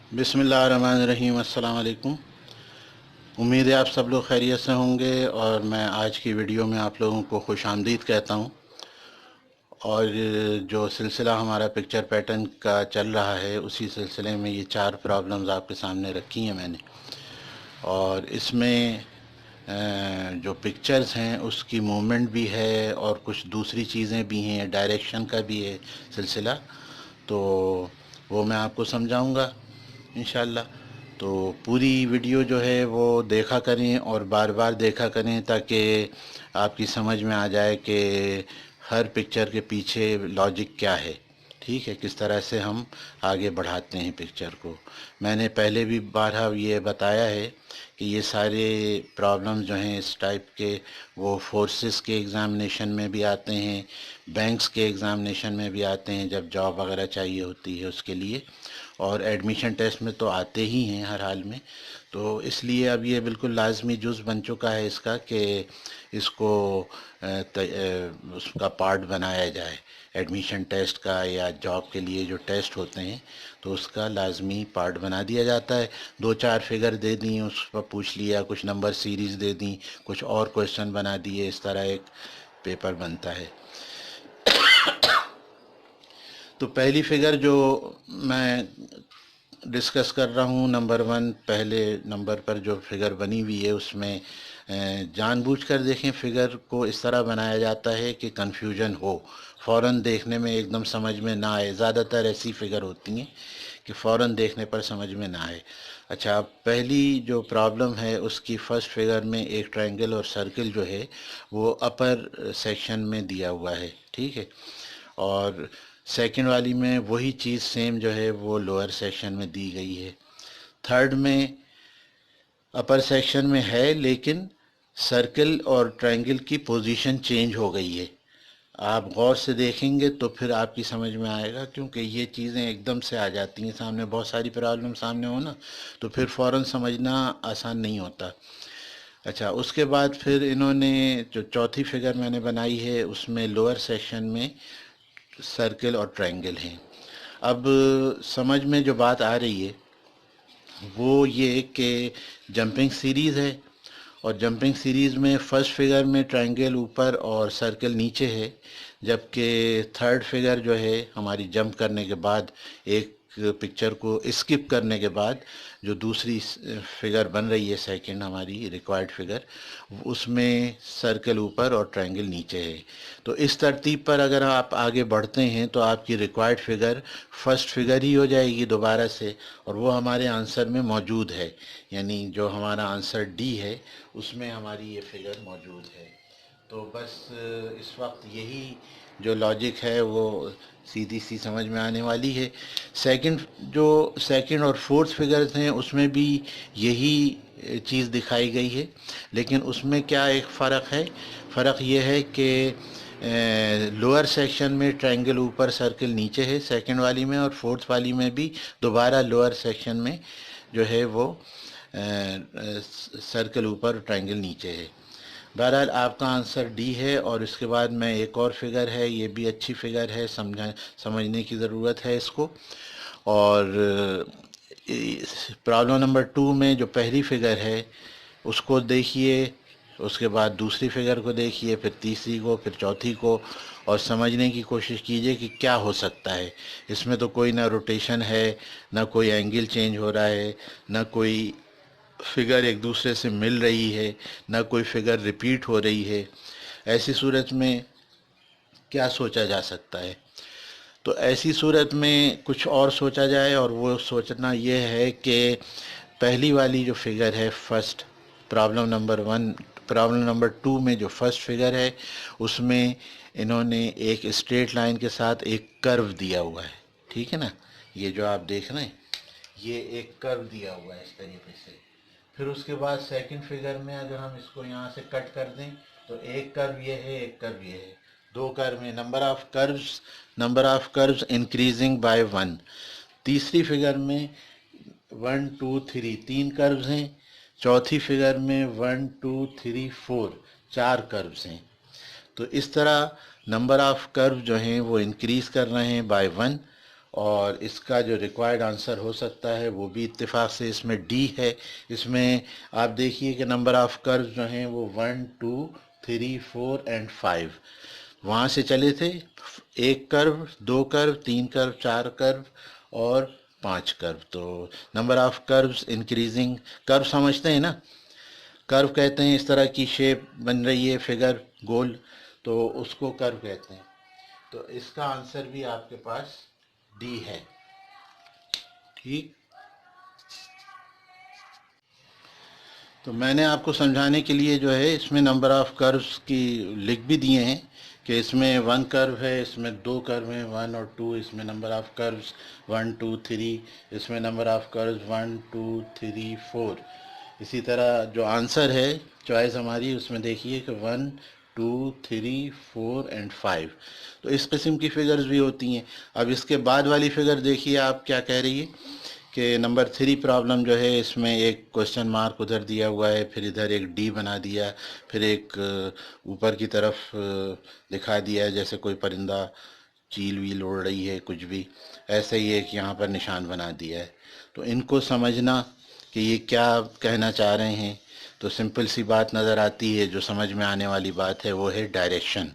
बिस्मिल्लाहिर्रहमानिर्रहीम। अस्सलाम वालेकुम। उम्मीद है आप सब लोग खैरियत से होंगे और मैं आज की वीडियो में आप लोगों को खुश आमदीद कहता हूँ। और जो सिलसिला हमारा पिक्चर पैटर्न का चल रहा है उसी सिलसिले में ये 4 प्रॉब्लम्स आपके सामने रखी हैं मैंने। और इसमें जो पिक्चर्स हैं उसकी मूवमेंट भी है और कुछ दूसरी चीज़ें भी हैं, डायरेक्शन का भी है सिलसिला, तो वो मैं आपको समझाऊंगा इंशाल्लाह। तो पूरी वीडियो जो है वो देखा करें और बार बार देखा करें ताकि आपकी समझ में आ जाए कि हर पिक्चर के पीछे लॉजिक क्या है, ठीक है, किस तरह से हम आगे बढ़ाते हैं पिक्चर को। मैंने पहले भी बारहा ये बताया है कि ये सारे प्रॉब्लम्स जो हैं इस टाइप के वो फोर्सेस के एग्ज़ामिनेशन में भी आते हैं, बैंक्स के एग्ज़ामिनेशन में भी आते हैं जब जॉब वगैरह चाहिए होती है उसके लिए, और एडमिशन टेस्ट में तो आते ही हैं हर हाल में। तो इसलिए अब ये बिल्कुल लाजमी जुज़ बन चुका है इसका कि इसको उसका पार्ट बनाया जाए, एडमिशन टेस्ट का या जॉब के लिए जो टेस्ट होते हैं तो उसका लाजमी पार्ट बना दिया जाता है। 2-4 फिगर दे दी, उस पर पूछ लिया, कुछ नंबर सीरीज़ दे दी, कुछ और क्वेश्चन बना दिए, इस तरह एक पेपर बनता है। तो पहली फिगर जो मैं डिस्कस कर रहा हूँ, नंबर 1 पहले नंबर पर जो फिगर बनी हुई है उसमें जानबूझकर देखें फिगर को इस तरह बनाया जाता है कि कंफ्यूजन हो, फ़ौरन देखने में एकदम समझ में ना आए। ज़्यादातर ऐसी फिगर होती हैं कि फ़ौरन देखने पर समझ में ना आए। अच्छा, पहली जो प्रॉब्लम है उसकी फ़र्स्ट फिगर में एक ट्रायंगल और सर्किल जो है वो अपर सेक्शन में दिया हुआ है, ठीक है, और सेकंड वाली में वही चीज़ सेम जो है वो लोअर सेक्शन में दी गई है। थर्ड में अपर सेक्शन में है लेकिन सर्कल और ट्रायंगल की पोजीशन चेंज हो गई है। आप गौर से देखेंगे तो फिर आपकी समझ में आएगा, क्योंकि ये चीज़ें एकदम से आ जाती हैं सामने, बहुत सारी प्रॉब्लम सामने हो ना तो फिर फ़ौरन समझना आसान नहीं होता। अच्छा, उसके बाद फिर इन्होंने जो चौथी फिगर मैंने बनाई है उसमें लोअर सेक्शन में सर्कल और ट्रायंगल हैं। अब समझ में जो बात आ रही है वो ये कि जंपिंग सीरीज़ है और जंपिंग सीरीज़ में फर्स्ट फिगर में ट्रायंगल ऊपर और सर्कल नीचे है, जबकि थर्ड फिगर जो है हमारी जंप करने के बाद, एक पिक्चर को स्किप करने के बाद जो दूसरी फिगर बन रही है सेकंड हमारी रिक्वायर्ड फिगर, उसमें सर्कल ऊपर और ट्रायंगल नीचे है। तो इस तरतीब पर अगर आप आगे बढ़ते हैं तो आपकी रिक्वायर्ड फिगर फर्स्ट फिगर ही हो जाएगी दोबारा से, और वो हमारे आंसर में मौजूद है, यानी जो हमारा आंसर डी है उसमें हमारी ये फिगर मौजूद है। तो बस इस वक्त यही जो लॉजिक है वो सीधी सी समझ में आने वाली है। सेकंड और फोर्थ फिगर्स हैं उसमें भी यही चीज़ दिखाई गई है, लेकिन उसमें क्या एक फ़र्क है, फ़र्क ये है कि लोअर सेक्शन में ट्रायंगल ऊपर सर्कल नीचे है सेकंड वाली में, और फोर्थ वाली में भी दोबारा लोअर सेक्शन में जो है वो सर्कल ऊपर ट्रायंगल नीचे है। बहरहाल आपका आंसर डी है। और इसके बाद में एक और फिगर है, ये भी अच्छी फिगर है, समझने की ज़रूरत है इसको। और प्रॉब्लम नंबर 2 में जो पहली फिगर है उसको देखिए, उसके बाद दूसरी फिगर को देखिए, फिर तीसरी को, फिर चौथी को, और समझने की कोशिश कीजिए कि क्या हो सकता है इसमें। तो कोई ना रोटेशन है, ना कोई एंगल चेंज हो रहा है, ना कोई फिगर एक दूसरे से मिल रही है, ना कोई फिगर रिपीट हो रही है। ऐसी सूरत में क्या सोचा जा सकता है? तो ऐसी सूरत में कुछ और सोचा जाए, और वो सोचना ये है कि पहली वाली जो फिगर है फर्स्ट, प्रॉब्लम नंबर 2 में जो फर्स्ट फिगर है उसमें इन्होंने एक स्ट्रेट लाइन के साथ एक कर्व दिया हुआ है, ठीक है ना, ये जो आप देख रहे हैं ये एक कर्व दिया हुआ है इस तरीके से। फिर उसके बाद सेकंड फिगर में अगर हम इसको यहाँ से कट कर दें तो एक कर्व ये है, एक कर्व ये है, दो कर्व में number of curves increasing by 1। तीसरी फिगर में 1 2 3 तीन कर्व्स हैं। चौथी फिगर में 1 2 3 4 चार कर्व्स हैं। तो इस तरह नंबर ऑफ कर्व जो हैं वो इंक्रीज कर रहे हैं बाय 1, اور اس کا جو ریکوائرڈ آنسر ہو سکتا ہے وہ بھی اتفاق سے اس میں ڈی ہے۔ اس میں آپ دیکھیے کہ نمبر آف کرو جو ہیں وہ 1 2 3 4 اینڈ 5 وہاں سے چلے تھے، 1 کرو، 2 کرو، 3 کرو، 4 کرو اور 5 کرو۔ تو نمبر آف کروز انکریزنگ، کرو سمجھتے ہیں نا، کرو کہتے ہیں اس طرح کی شیپ بن رہی ہے فگر گول، تو اس کو کرو کہتے ہیں۔ تو اس کا آنسر بھی آپ کے پاس ڈی ہے، ٹھیک۔ تو میں نے آپ کو سمجھانے کے لیے جو ہے اس میں نمبر آف کروز کی لکھ بھی دیے ہیں کہ اس میں 1 کرو ہے، اس میں 2 کرو ہیں 1 اور 2، اس میں نمبر آف کروز 1 2 3، اس میں نمبر آف کروز 1 2 3 4۔ اسی طرح جو آنسر ہے چوائس ہماری، اس میں دیکھیے کہ 1 2 3 4 اینڈ 5۔ تو اس قسم کی فگرز بھی ہوتی ہیں۔ اب اس کے بعد والی فگر دیکھیے آپ کیا کہہ رہی ہے کہ نمبر 3 پرابلم جو ہے اس میں ایک کوشچن مارک ادھر دیا ہوا ہے، پھر ادھر ایک ڈی بنا دیا، پھر ایک اوپر کی طرف دکھا دیا ہے جیسے کوئی پرندہ چیل ویل اڑ رہی ہے، کچھ بھی ایسے ہی ایک یہاں پر نشان بنا دیا ہے۔ تو ان کو سمجھنا کہ یہ کیا کہنا چاہ رہے ہیں، تو سمپل سی بات نظر آتی ہے، جو سمجھ میں آنے والی بات ہے وہ ہے ڈائریکشن۔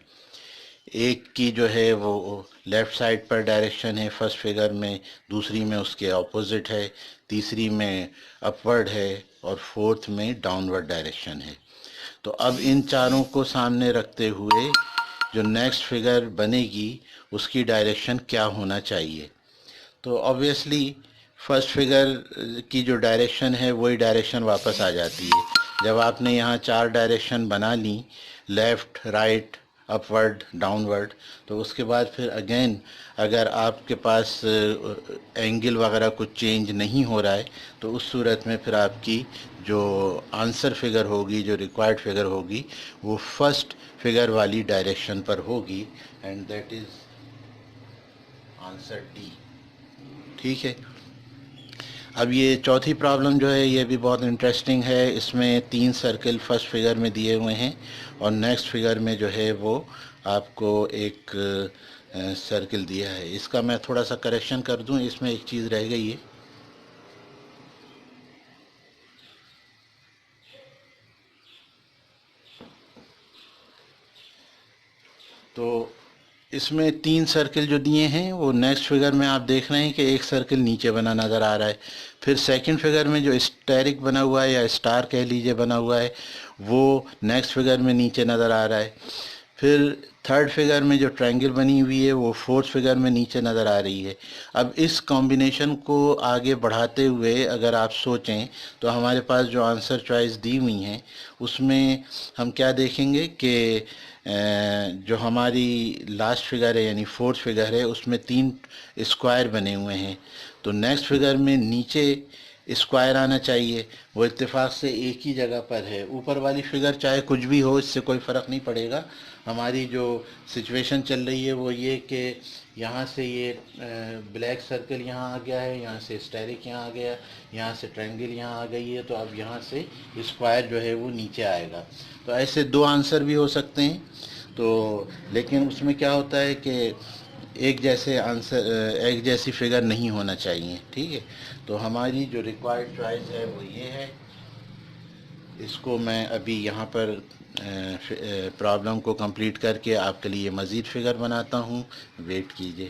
ایک کی جو ہے وہ لیفٹ سائڈ پر ڈائریکشن ہے فرسٹ فگر میں، دوسری میں اس کے اپوزٹ ہے، تیسری میں اپورڈ ہے اور فورتھ میں ڈاؤن ورڈ ڈائریکشن ہے۔ تو اب ان چاروں کو سامنے رکھتے ہوئے جو نیکسٹ فگر بنے گی اس کی ڈائریکشن کیا ہونا چاہیے؟ تو آبویسلی فرسٹ فگر کی جو ڈائریکشن ہے وہی ڈائریکشن واپس آ جاتی ہے۔ جب آپ نے یہاں 4 ڈائریکشن بنا لیں، لیفٹ، رائٹ، اپ ورڈ، ڈاؤن ورڈ، تو اس کے بعد پھر اگین اگر آپ کے پاس اینگل وغیرہ کچھ چینج نہیں ہو رہا ہے تو اس صورت میں پھر آپ کی جو آنسر فگر ہوگی، جو ریکوائرڈ فگر ہوگی، وہ فرسٹ فگر والی ڈائریکشن پر ہوگی، and that is answer D, ٹھیک ہے۔ اب یہ چوتھی پرابلم جو ہے یہ بھی بہت انٹرسٹنگ ہے۔ اس میں 3 سرکل فرسٹ فگر میں دیے ہوئے ہیں اور نیکسٹ فگر میں جو ہے وہ آپ کو ایک سرکل دیا ہے۔ اس کا میں تھوڑا سا کریکشن کر دوں، اس میں ایک چیز رہ گئی ہے۔ تو اس میں 3 سرکل جو دیے ہیں وہ نیکسٹ فگر میں آپ دیکھ رہے ہیں کہ ایک سرکل نیچے بنا نظر آ رہا ہے، پھر سیکنڈ فگر میں جو اسٹیرک بنا ہوا ہے یا اسٹار کہہ لیجئے بنا ہوا ہے وہ نیکسٹ فگر میں نیچے نظر آ رہا ہے، پھر تھرڈ فگر میں جو ٹرائنگل بنی ہوئی ہے وہ فورتھ فگر میں نیچے نظر آ رہی ہے۔ اب اس کمبینیشن کو آگے بڑھاتے ہوئے اگر آپ سوچیں تو ہمارے پاس جو آنسر چوائس دی ہوئی ہیں اس میں ہم کیا دیکھیں گے کہ جو ہماری لاسٹ فگر ہے یعنی فورتھ فگر ہے اس میں 3 اسکوائر بنے ہوئے ہیں، تو نیکسٹ فگر میں نیچے اسکوائر آنا چاہیے، وہ اتفاق سے ایک ہی جگہ پر ہے۔ اوپر والی فگر چاہے کچھ بھی ہو اس سے کوئی فرق نہیں پڑے گا، ہماری جو سچویشن چل رہی ہے وہ یہ کہ یہاں سے یہ بلیک سرکل یہاں آ گیا ہے، یہاں سے اسٹیرک یہاں آ گیا، یہاں سے ٹرائنگل یہاں آ گئی ہے، تو اب یہاں سے اسکوائر جو ہے وہ نیچے آئے گا۔ تو ایسے 2 آنسر بھی ہو سکتے ہیں، تو لیکن اس میں کیا ہوتا ہے کہ ایک جیسے آنسر، ایک جیسی فگر نہیں ہونا چاہیے، ٹھیک ہے۔ تو ہماری جو ریکوائرڈ چوائس ہے وہ یہ ہے۔ اس کو میں ابھی یہاں پر پرابلم کو کمپلیٹ کر کے آپ کے لیے مزید فگر بناتا ہوں، ویٹ کیجئے۔